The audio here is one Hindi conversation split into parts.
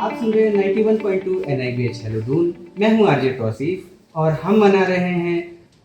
आप सुन रहे हैं 91.2 NIBH हेलो दून। मैं हूं आरजे तौसीफ और हम मना रहे हैं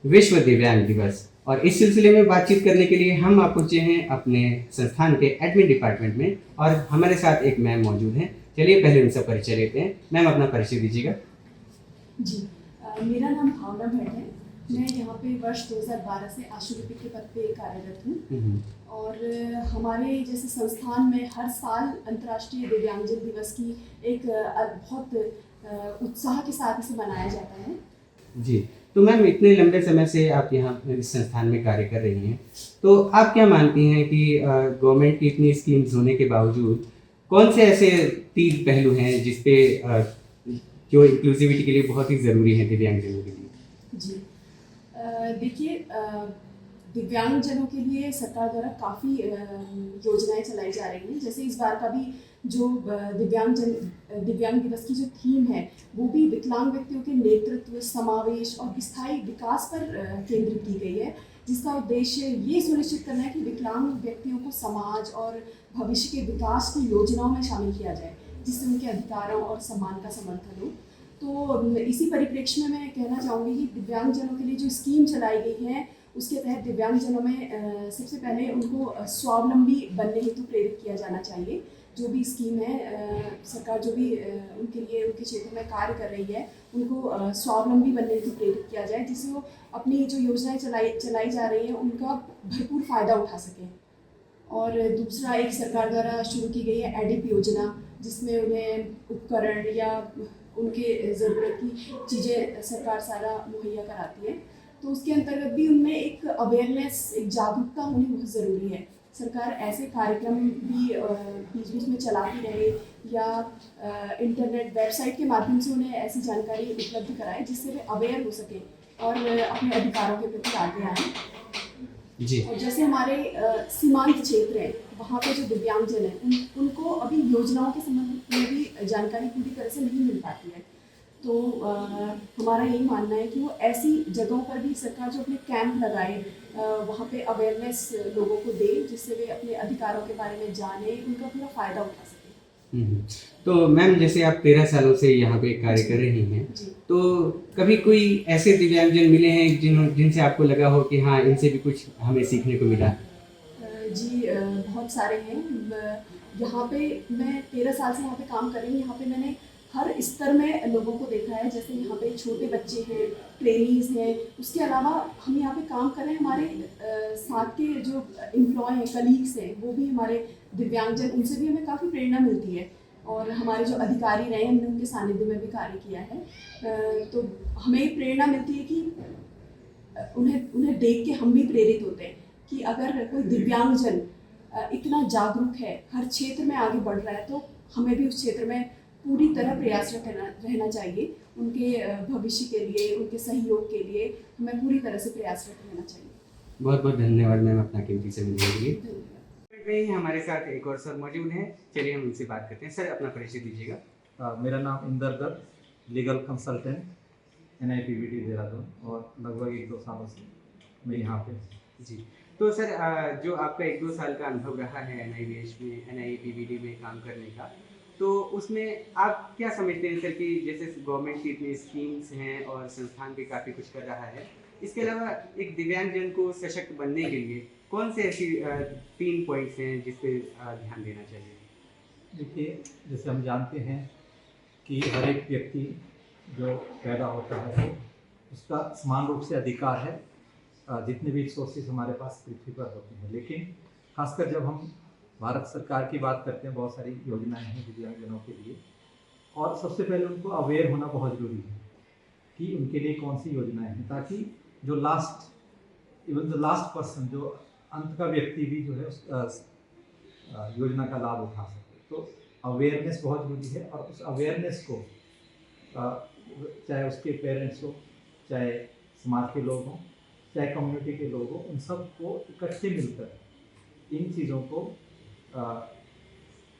विश्व दिव्यांग दिवस। और इस सिलसिले में बातचीत करने के लिए हम आप पहुंचे हैं अपने संस्थान के एडमिन डिपार्टमेंट में और हमारे साथ एक मैम मौजूद हैं। चलिए पहले उनसे परिचय लेते हैं। मैम अपना परिचय दीजिएगा। जी मेरा नाम भावना भट्ट है। मैं यहाँ पे वर्ष 2012 से आशुलिपिक के पद पे कार्यरत हूँ और हमारे जैसे संस्थान में हर साल अंतर्राष्ट्रीय दिव्यांगजन दिवस की एक बहुत उत्साह के साथ इसे मनाया जाता है। जी, तो मैम इतने लंबे समय से आप यहाँ इस संस्थान में कार्य कर रही हैं, तो आप क्या मानती हैं कि गवर्नमेंट की इतनी स्कीम्स होने के बावजूद कौन से ऐसे 3 पहलू हैं जिस पे जो इंक्लूसिविटी के लिए बहुत ही ज़रूरी है दिव्यांगजनों के लिए? जी देखिए दिव्यांगजनों के लिए सरकार द्वारा काफ़ी योजनाएं चलाई जा रही हैं। जैसे इस बार का भी जो दिव्यांग दिवस की जो थीम है वो भी विकलांग व्यक्तियों के नेतृत्व, समावेश और स्थायी विकास पर केंद्रित की गई है, जिसका उद्देश्य ये सुनिश्चित करना है कि विकलांग व्यक्तियों को समाज और भविष्य के विकास की योजनाओं में शामिल किया जाए, जिससे उनके अधिकारों और सम्मान का समर्थन हो। तो इसी परिप्रेक्ष्य में मैं कहना चाहूँगी कि दिव्यांगजनों के लिए जो स्कीम चलाई गई है उसके तहत दिव्यांगजनों में सबसे पहले उनको स्वावलंबी बनने हेतु प्रेरित किया जाना चाहिए। जो भी स्कीम है सरकार जो भी उनके लिए उनके क्षेत्र में कार्य कर रही है उनको स्वावलंबी बनने हेतु प्रेरित किया जाए, जिससे वो अपनी जो योजनाएं चलाई जा रही हैं उनका भरपूर फ़ायदा उठा सकें। और दूसरा एक सरकार द्वारा शुरू की गई है एडिप योजना, जिसमें उन्हें उपकरण या उनके ज़रूरत की चीज़ें सरकार सारा मुहैया कराती है। तो उसके अंतर्गत भी उनमें एक अवेयरनेस, एक जागरूकता होनी बहुत ज़रूरी है। सरकार ऐसे कार्यक्रम भी बीच बीच में चलाती रहे या इंटरनेट वेबसाइट के माध्यम से उन्हें ऐसी जानकारी उपलब्ध कराए जिससे वे अवेयर हो सकें और अपने अधिकारों के प्रति आगे आएँ। जी। और जैसे हमारे सीमांत क्षेत्र हैं वहाँ पे जो दिव्यांगजन हैं उनको अभी योजनाओं के संबंध में भी जानकारी पूरी तरह से नहीं मिल पाती है। तो हमारा यही मानना है कि वो ऐसी जगहों पर भी सरकार जो अपने कैंप लगाए वहाँ पे अवेयरनेस लोगों को दे, जिससे वे अपने अधिकारों के बारे में जाने, उनका पूरा फ़ायदा उठा सकें। तो मैम जैसे आप 13 सालों से यहाँ पे कार्य कर रही हैं, तो कभी कोई ऐसे दिव्यांगजन मिले हैं जिनसे आपको लगा हो कि हाँ इनसे भी कुछ हमें सीखने को मिला? जी बहुत सारे हैं। यहाँ पे मैं 13 साल से यहाँ पे काम कर रही हूँ। यहाँ पे मैंने हर स्तर में लोगों को देखा है। जैसे यहाँ पे छोटे बच्चे हैं, ट्रेनीज़ हैं, उसके अलावा हम यहाँ पे काम कर रहे हैं, हमारे साथ के जो एम्प्लॉय हैं, कलीग्स हैं, वो भी हमारे दिव्यांगजन, उनसे भी हमें काफ़ी प्रेरणा मिलती है। और हमारे जो अधिकारी रहे हैं हमने उनके सानिध्य में भी कार्य किया है। तो हमें प्रेरणा मिलती है कि उन्हें देख के हम भी प्रेरित होते हैं कि अगर कोई दिव्यांगजन इतना जागरूक है, हर क्षेत्र में आगे बढ़ रहा है, तो हमें भी उस क्षेत्र में पूरी तरह प्रयासरत रहना चाहिए। उनके भविष्य के लिए, उनके सहयोग के लिए हमें पूरी तरह से प्रयासरत रहना चाहिए। बहुत बहुत धन्यवाद मैम अपना कीमती समय देने के लिए। हमारे साथ एक और सर मौजूद हैं, चलिए हम उनसे बात करते हैं। सर अपना परिचय दीजिएगा। मेरा नाम Inder Dutt, legal consultant NIPVT Dehradun, और लगभग 1-2 सालों से मैं यहाँ पे। जी, तो सर जो आपका 1-2 साल का अनुभव रहा है NIBH में, NIPVT में काम करने का, तो उसमें आप क्या समझते हैं सर कि जैसे गवर्नमेंट की इतनी स्कीम्स हैं और संस्थान भी काफ़ी कुछ कर रहा है, इसके अलावा एक दिव्यांगजन को सशक्त बनने के लिए कौन से ऐसी 3 पॉइंट्स हैं जिस पे ध्यान देना चाहिए? देखिए, जैसे हम जानते हैं कि हर एक व्यक्ति जो पैदा होता है तो उसका समान रूप से अधिकार है जितने भी रिसोर्सेज हमारे पास पृथ्वी पर होते हैं। लेकिन खासकर जब हम भारत सरकार की बात करते हैं, बहुत सारी योजनाएं हैं दिव्यांगजनों के लिए, और सबसे पहले उनको अवेयर होना बहुत ज़रूरी है कि उनके लिए कौन सी योजनाएं हैं, ताकि जो लास्ट पर्सन, जो अंत का व्यक्ति भी जो है उस योजना का लाभ उठा सके। तो अवेयरनेस बहुत ज़रूरी है, और उस अवेयरनेस को चाहे उसके पेरेंट्स हो, चाहे समाज के लोग हों, चाहे कम्युनिटी के लोग हों, उन सब को इकट्ठे मिलकर इन चीज़ों को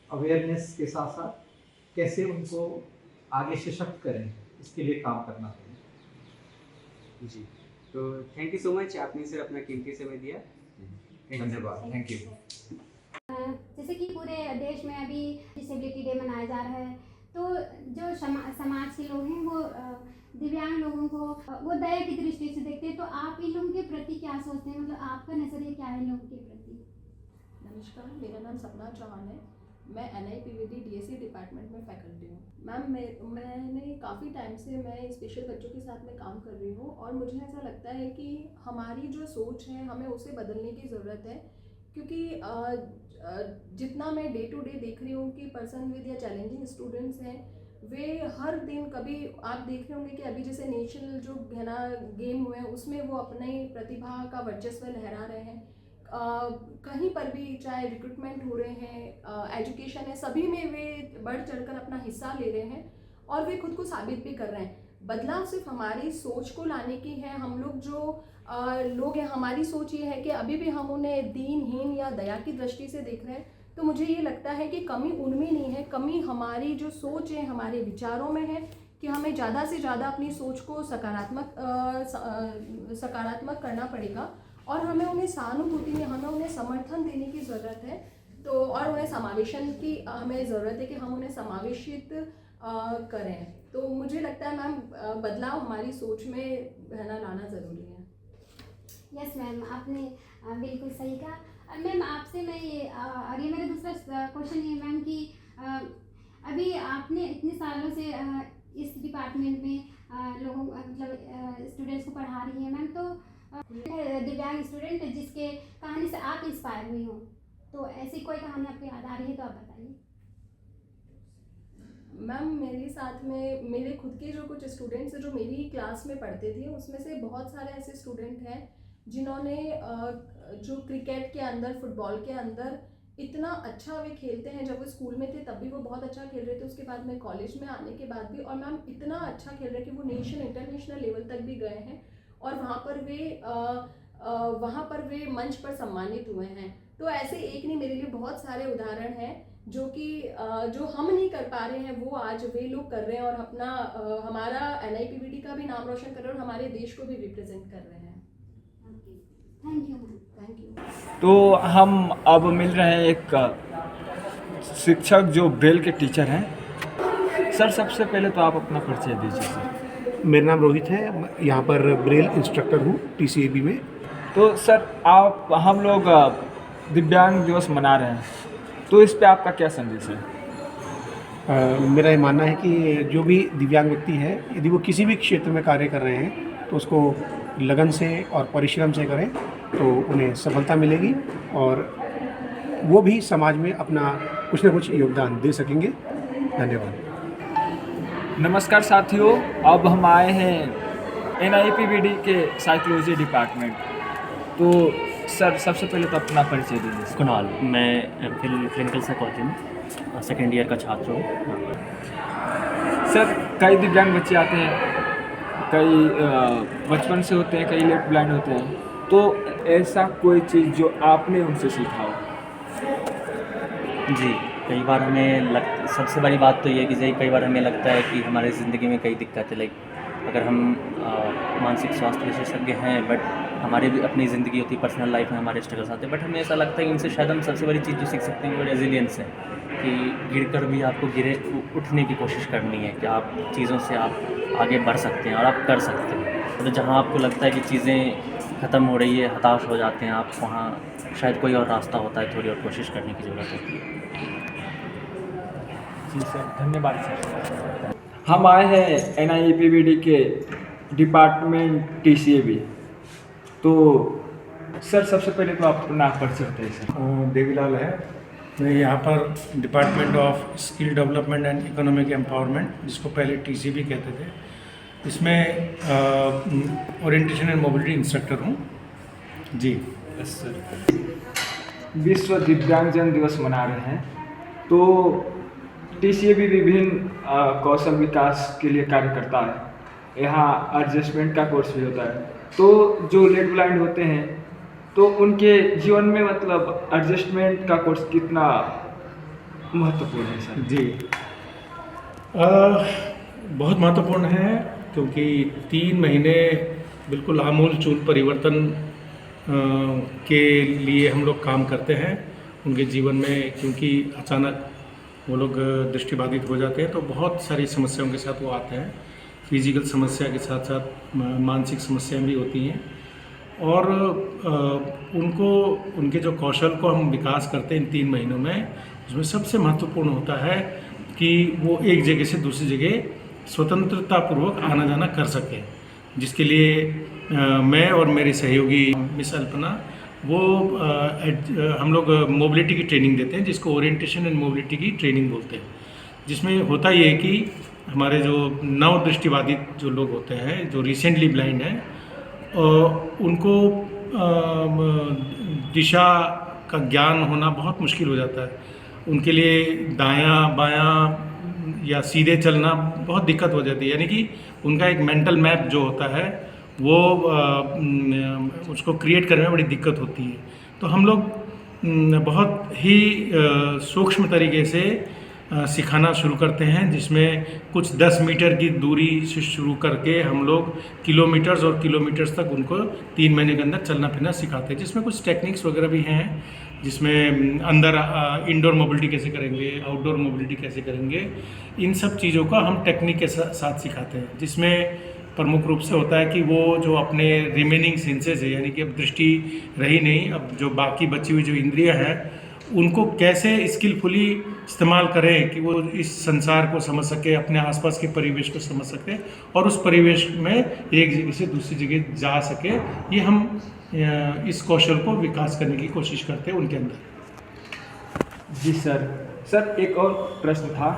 अवेयरनेस के साथ साथ कैसे उनको आगे सशक्त करें, इसके लिए काम करना चाहिए। जी, तो थैंक यू सो मच, आपने सर अपना कीमती समय दिया। धन्यवाद, थैंक यू। जैसे कि पूरे देश में अभी डिसेबिलिटी डे मनाया जा रहा है, तो जो समाज के लोग हैं वो दिव्यांग लोगों को वो दया की दृष्टि से देखते हैं। तो आप इन लोगों के प्रति क्या सोचते हैं, मतलब आपका नजरिया क्या है इन लोगों के प्रति? नमस्कार, मेरा नाम सपना चौहान है। मैं NIPVD DSE डिपार्टमेंट में फैकल्टी हूँ। मैम मैंने काफ़ी टाइम से मैं स्पेशल बच्चों के साथ में काम कर रही हूँ और मुझे ऐसा लगता है कि हमारी जो सोच है हमें उसे बदलने की ज़रूरत है, क्योंकि जितना मैं डे टू डे देख रही हूँ कि पर्सन विद या चैलेंजिंग स्टूडेंट्स हैं, वे हर दिन कभी आप देख रहे होंगे कि अभी जैसे नेशनल जो है ना गेम हुए हैं उसमें वो अपनी प्रतिभा का वर्चस्व लहरा रहे हैं। कहीं पर भी चाहे रिक्रूटमेंट हो रहे हैं, एजुकेशन है, सभी में वे बढ़ चढ़कर अपना हिस्सा ले रहे हैं और वे खुद को साबित भी कर रहे हैं। बदलाव सिर्फ हमारी सोच को लाने की है। हम लोग जो लोग हैं, हमारी सोच ये है कि अभी भी हम उन्हें दीनहीन या दया की दृष्टि से देख रहे हैं। तो मुझे ये लगता है कि कमी उनमें नहीं है, कमी हमारी जो सोच है, हमारे विचारों में है कि हमें ज़्यादा से ज़्यादा अपनी सोच को सकारात्मक करना पड़ेगा और हमें उन्हें सहानुभूति में, हमें उन्हें समर्थन देने की ज़रूरत है। तो और उन्हें समावेशन की हमें ज़रूरत है कि हम उन्हें समावेशित करें। तो मुझे लगता है मैम बदलाव हमारी सोच में है ना लाना ज़रूरी है। यस मैम, आपने बिल्कुल सही कहा। मैम आपसे मैं ये और ये मेरा दूसरा क्वेश्चन ये मैम कि अभी आपने इतने सालों से इस डिपार्टमेंट में लोगों मतलब स्टूडेंट्स को पढ़ा रही हैं मैम, तो दिव्यांग स्टूडेंट जिसके कहानी से आप इंस्पायर हुई हो, तो ऐसी कोई कहानी आपको याद आ रही है तो आप बताइए। मैम मेरे साथ में मेरे खुद के जो कुछ स्टूडेंट्स जो मेरी क्लास में पढ़ते थे, उसमें से बहुत सारे ऐसे स्टूडेंट हैं जिन्होंने जो क्रिकेट के अंदर, फुटबॉल के अंदर इतना अच्छा वे खेलते हैं। जब वो स्कूल में थे तब भी वो बहुत अच्छा खेल रहे थे, उसके बाद में कॉलेज में आने के बाद भी, और मैम इतना अच्छा खेल रहे हैं कि वो नेशनल इंटरनेशनल लेवल तक भी गए हैं और वहाँ पर वे मंच पर सम्मानित हुए हैं। तो ऐसे एक नहीं, मेरे लिए बहुत सारे उदाहरण हैं जो कि जो हम नहीं कर पा रहे हैं वो आज वे लोग कर रहे हैं और अपना हमारा NIPVD का भी नाम रोशन कर रहे हैं और हमारे देश को भी रिप्रेजेंट कर रहे हैं। Thank you ma'am. Thank you. तो हम अब मिल रहे हैं एक शिक्षक जो ब्रेल के टीचर हैं। सर सबसे पहले तो आप अपना परिचय दीजिए सर। मेरा नाम रोहित है, यहाँ पर ब्रेल इंस्ट्रक्टर हूँ TCAB में। तो सर हम लोग दिव्यांग दिवस मना रहे हैं, तो इस पे आपका क्या संदेश है? मेरा ये मानना है कि जो भी दिव्यांग व्यक्ति है, यदि वो किसी भी क्षेत्र में कार्य कर रहे हैं तो उसको लगन से और परिश्रम से करें तो उन्हें सफलता मिलेगी और वो भी समाज में अपना कुछ ना कुछ योगदान दे सकेंगे। धन्यवाद। नमस्कार साथियों, अब हम आए हैं NIPVD के साइकोलॉजी डिपार्टमेंट। तो सर सबसे पहले तो अपना परिचय दीजिए। कुणाल, मैं क्लिनिकल साइकोलॉजी में सेकेंड ईयर का छात्र हूँ। सर कई दिव्यांग बच्चे आते हैं, कई बचपन से होते हैं, कई लेफ्ट ब्लाइंड होते हैं, तो ऐसा कोई चीज़ जो आपने उनसे सीखा हो? जी, कई बार हमें सबसे बड़ी बात तो ये है कि कई बार हमें लगता है कि हमारी ज़िंदगी में कई दिक्कतें, लाइक अगर हम मानसिक स्वास्थ्य विशेषज्ञ हैं बट हमारी भी अपनी ज़िंदगी होती है, पर्सनल लाइफ में हमारे स्ट्रगल्स आते हैं, बट हमें ऐसा लगता है कि इनसे शायद हम सबसे बड़ी चीज़ जो सीख सकते हैं वो रेजिलियंस है, कि गिरकर भी आपको उठने की कोशिश करनी है, कि आप चीज़ों से आप आगे बढ़ सकते हैं और आप कर सकते हैं। तो जहाँ आपको लगता है कि चीज़ें ख़त्म हो रही है, हताश हो जाते हैं आप, वहाँ शायद कोई और रास्ता होता है, थोड़ी और कोशिश करने की ज़रूरत होती है। जी सर, धन्यवाद सर। हम आए हैं NIPVD के डिपार्टमेंट TCAB। तो सर सबसे पहले तो आप अपना परिचय बताइए सर। देवीलाल है, मैं यहाँ पर department of skill development and economic empowerment, जिसको पहले TCB कहते थे, इसमें ओरिएंटेशन एंड मोबिलिटी इंस्ट्रक्टर हूँ जी। Yes sir. विश्व दिव्यांगजन दिवस मना रहे हैं, तो TCAB विभिन्न कौशल विकास के लिए कार्य करता है। यहाँ एडजस्टमेंट का कोर्स भी होता है, तो जो लेफ्ट ब्लाइंड होते हैं तो उनके जीवन में मतलब एडजस्टमेंट का कोर्स कितना महत्वपूर्ण है सर? जी बहुत महत्वपूर्ण है, क्योंकि 3 महीने बिल्कुल आमूल चूल परिवर्तन के लिए हम लोग काम करते हैं उनके जीवन में, क्योंकि अचानक वो लोग दृष्टिबाधित हो जाते हैं तो बहुत सारी समस्याओं के साथ वो आते हैं। फिजिकल समस्या के साथ साथ मानसिक समस्याएं भी होती हैं और उनको उनके जो कौशल को हम विकास करते हैं इन 3 महीनों में, उसमें सबसे महत्वपूर्ण होता है कि वो एक जगह से दूसरी जगह स्वतंत्रतापूर्वक आना जाना कर सकें, जिसके लिए मैं और मेरे सहयोगी मिस अल्पना वो हम लोग मोबिलिटी की ट्रेनिंग देते हैं, जिसको ओरिएंटेशन एंड मोबिलिटी की ट्रेनिंग बोलते हैं। जिसमें होता ये है कि हमारे जो नव दृष्टिबाधित जो लोग होते हैं, जो रिसेंटली ब्लाइंड हैं, उनको दिशा का ज्ञान होना बहुत मुश्किल हो जाता है। उनके लिए दायां बायां या सीधे चलना बहुत दिक्कत हो जाती है, यानी कि उनका एक मेंटल मैप जो होता है वो उसको क्रिएट करने में बड़ी दिक्कत होती है। तो हम लोग बहुत ही सूक्ष्म तरीके से सिखाना शुरू करते हैं, जिसमें कुछ 10 मीटर की दूरी से शुरू करके हम लोग किलोमीटर्स और किलोमीटर्स तक उनको 3 महीने के अंदर चलना फिरना सिखाते हैं। जिसमें कुछ टेक्निक्स वगैरह भी हैं, जिसमें अंदर इंडोर मोबिलिटी कैसे करेंगे, आउटडोर मोबिलिटी कैसे करेंगे, इन सब चीज़ों का हम टेक्निक के साथ सिखाते हैं। जिसमें प्रमुख रूप से होता है कि वो जो अपने रिमेनिंग सेंसेस है, यानी कि अब दृष्टि रही नहीं, अब जो बाकी बची हुई जो इंद्रियां हैं उनको कैसे स्किलफुली इस्तेमाल करें कि वो इस संसार को समझ सके, अपने आसपास के परिवेश को समझ सके और उस परिवेश में एक जगह से दूसरी जगह जा सके। ये हम इस कौशल को विकास करने की कोशिश करते हैं उनके अंदर। जी सर, एक और प्रश्न था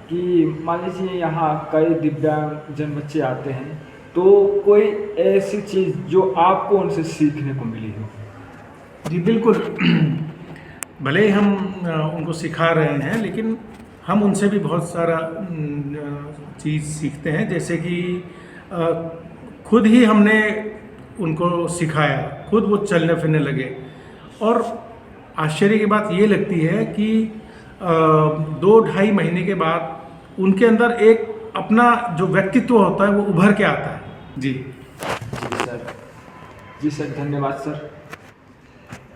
कि मान लीजिए यहाँ कई दिव्यांगजन बच्चे आते हैं, तो कोई ऐसी चीज़ जो आपको उनसे सीखने को मिली हो? जी बिल्कुल, भले ही हम उनको सिखा रहे हैं, लेकिन हम उनसे भी बहुत सारा चीज़ सीखते हैं। जैसे कि खुद ही हमने उनको सिखाया, खुद वो चलने फिरने लगे और आश्चर्य की बात ये लगती है कि 2-2.5 महीने के बाद उनके अंदर एक अपना जो व्यक्तित्व होता है वो उभर के आता है। जी जी सर, धन्यवाद सर।